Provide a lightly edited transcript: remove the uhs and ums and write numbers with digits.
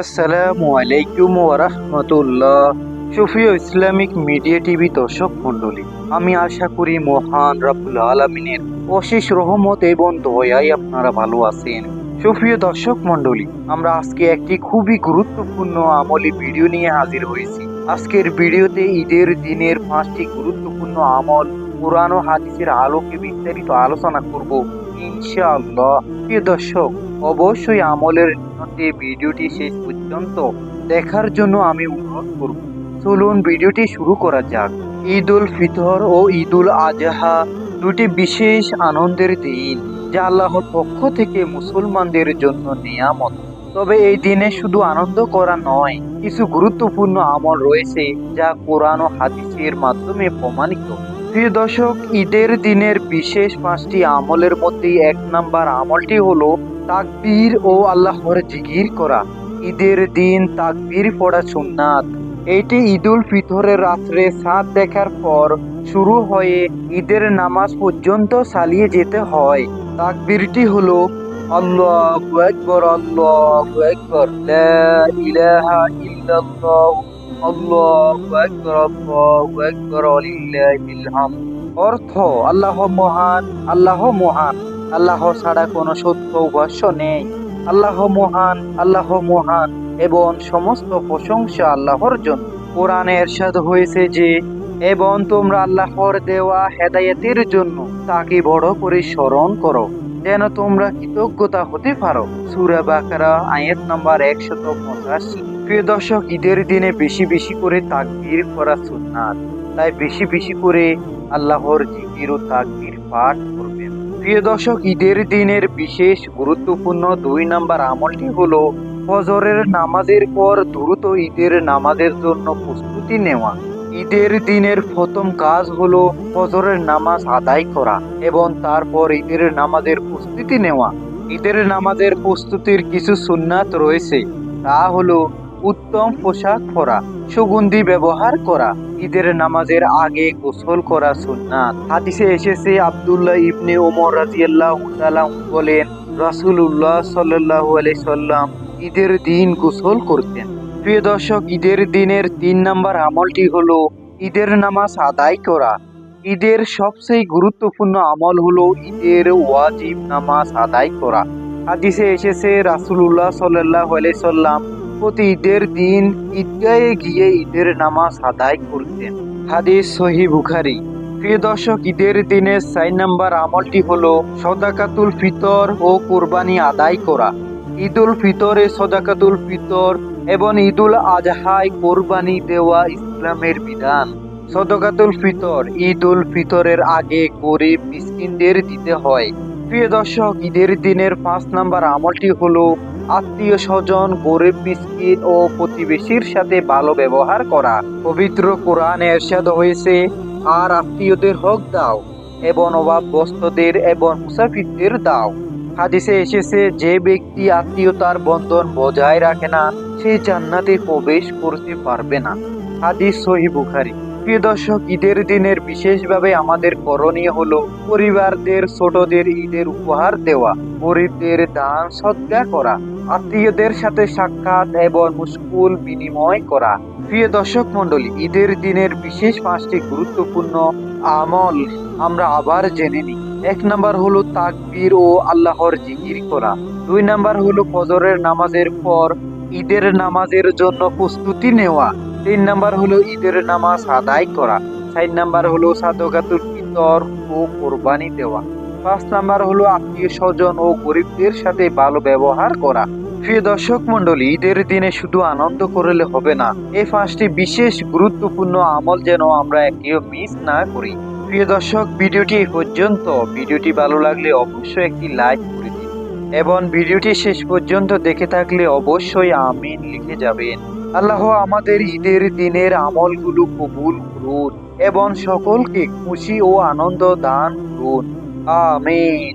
আসসালামু আলাইকুম ওয়া রাহমাতুল্লাহ। সুফিয়া ইসলামিক মিডিয়া টিভি দর্শক মণ্ডলী, আমি আশা করি মহান রব্বুল আলামিনের অশেষ রহমত এবং দয়ায় আপনারা ভালো আছেন। সুপ্রিয় দর্শক মণ্ডলী, আমরা আজকে একটি খুবই গুরুত্বপূর্ণ আমলি ভিডিও নিয়ে হাজির হয়েছি। আজকের ভিডিওতে ঈদের দিনের 5টি গুরুত্বপূর্ণ আমল কোরআন ও হাদিসের আলোকে বিস্তারিত আলোচনা করব ইনশাআল্লাহ। প্রিয় দর্শক, অবশ্যই আমলের নিয়তে ভিডিওটি শেষ পর্যন্ত দেখার জন্য আমি অনুরোধ করব। চলুন ভিডিওটি শুরু করা যাক। ঈদ উল ফিতর ও ঈদ উল আজহা দুটি বিশেষ আনন্দের দিন, যা আল্লাহর পক্ষ থেকে মুসলমানদের জন্য নিয়ামত। তবে এই দিনে শুধু আনন্দ করা নয়, কিছু গুরুত্বপূর্ণ আমল রয়েছে যা কোরআন ও হাদিসের মাধ্যমে প্রমাণিত। প্রিয় দর্শক, ঈদের দিনের বিশেষ 5টি আমলের মধ্যে 1 নাম্বার আমলটি হলো তাকবীর ও আল্লাহর জিকির করা। ঈদের দিন তাকবীর পড়া সুন্নাত। এটি ঈদুল ফিতরের রাত্রে চাঁদ দেখার পর শুরু হয়ে ঈদের নামাজ পর্যন্ত চালিয়ে যেতে হয়। তাকবীরটি হলো আল্লাহু আকবার, আল্লাহু আকবার, লা ইলাহা ইল্লাল্লাহ, আল্লাহু আকবার, আল্লাহু আকবার, ওয়ালিল্লাহিল হামদ। অর্থ: আল্লাহ মহান, আল্লাহ মহান, আল্লাহ ছাড়া কোনো সত্য উপাস্য নেই। আল্লাহ মহান, আল্লাহ মহান, এবং সমস্ত প্রশংসা আল্লাহর জন্য। কোরআনে ইরশাদ হয়েছে যে, এবং তোমরা আল্লাহর দেওয়া হেদায়েতের জন্য তাকে বড় করে স্মরণ করো, যেন তোমরা কৃতজ্ঞতা হতে পারো। সূরা বাকারা আয়াত নাম্বার 185। প্রিয় দর্শক, ঈদের দিনে বেশি বেশি করে তাকবীর করা সুন্নাত, তাই বেশি বেশি করে আল্লাহর জিকির ও তাকবীর পাঠ করবেন। প্রিয় দর্শক, ঈদের দিনের বিশেষ গুরুত্বপূর্ণ 2 নাম্বার আমলটি হলো ফজরের নামাজের পর দ্রুত ঈদের নামাজের জন্য প্রস্তুতি নেওয়া। ঈদের দিনের প্রথম কাজ হলো ফজরের নামাজ আদায় করা এবং তারপর ঈদের নামাজের প্রস্তুতি নেওয়া। ঈদের নামাজের প্রস্তুতির কিছু সুন্নাত রয়েছে, তা হলো উত্তম পোশাক পরা, সুগন্ধি ব্যবহার করা, ঈদের নামাজের আগে গোসল করা সুন্নাত। হাদিসে এসেছে, আব্দুল্লাহ ইবনে ওমর রাদিয়াল্লাহু তাআলা বলেন, রাসূলুল্লাহ সাল্লাল্লাহু আলাইহি সাল্লাম ঈদের দিন গোসল করতেন। প্রিয় দর্শক, ঈদের দিনের 3 নাম্বার আমলটি হলো ঈদের নামাজ আদায় করা। ঈদের সবচেয়ে গুরুত্বপূর্ণ আমল হলো ঈদের ওয়াজিব নামাজ আদায় করা। হাদিসে এসেছে, রাসূলুল্লাহ সাল্লাল্লাহু আলাইহি সাল্লাম প্রতি ঈদের দিন ঈদগাহে গিয়ে ঈদের নামাজ আদায় করতেন। হাদিস সহিহ বুখারী। প্রিয় দর্শক, ঈদের দিনের 4 নাম্বার আমলটি হলো সদাকাতুল ফিতর ও কুরবানি আদায় করা। ঈদুল ফিতরে সদাকাতুল ফিতর এবং ঈদুল আজহায় কোরবানি দেওয়া ইসলামের বিধান। সদাকাতুল ফিতর ঈদুল ফিতরের আগে গরিব মিসকিনদের দিতে হয়। প্রিয় দর্শক, ঈদের দিনের 5 নাম্বার আমলটি হলো আত্মীয় স্বজন, গরিব মিসকিন ও প্রতিবেশীর সাথে ভালো ব্যবহার করা। পবিত্র কোরআনে ইরশাদ হয়েছে, আর আত্মীয়দের হক দাও এবং অভাবগ্রস্তদের এবং মুসাফিরদের দাও। হাদিসে এসেছে, যে ব্যক্তি আত্মীয়তার বন্ধন বজায় রাখে না, সে জান্নাতে প্রবেশ করতে পারবে না। হাদিস সহিহ বুখারী। প্রিয় দর্শক, ঈদের দিনের বিশেষভাবে আমাদের করণীয় হলো পরিবারদের ছোটদের ঈদের উপহার দেওয়া, গরিবদের দান সদকা করা, আত্মীয়দের সাথে সাক্ষাৎ এবং মুশকুল বিনিময় করা। প্রিয় দর্শক মণ্ডলী, ঈদের দিনের বিশেষ 5টি গুরুত্বপূর্ণ আমল আমরা আবার জেনে নিই। 1 নাম্বার হলো তাকবীর ও আল্লাহর জিকির করা। 2 নাম্বার হলো ফজরের নামাজের পর ঈদের নামাজের জন্য প্রস্তুতি নেওয়া। 3 নাম্বার হলো ঈদের নামাজ আদায় করা। 4 নাম্বার হলো সাদকাতুল ফিতর ও কোরবানি দেওয়া। 5 নাম্বার হলো আত্মীয় স্বজন ও গরিবদের সাথে ভালো ব্যবহার করা। প্রিয় দর্শক মণ্ডলী, ঈদের দিনে শুধু আনন্দ করলে হবে না, এই 5টি বিশেষ গুরুত্বপূর্ণ আমল যেন আমরা কেউ মিস না করি। প্রিয় দর্শক, ভিডিওটি এই পর্যন্ত। ভিডিওটি ভালো লাগলে অবশ্যই একটি লাইক করে দিন এবং ভিডিওটি শেষ পর্যন্ত দেখে থাকলে অবশ্যই আমিন লিখে যাবেন। আল্লাহ আমাদের ঈদের দিনের আমলগুলো কবুল করুন এবং সকলকে খুশি ও আনন্দ দান করুন। আমিন।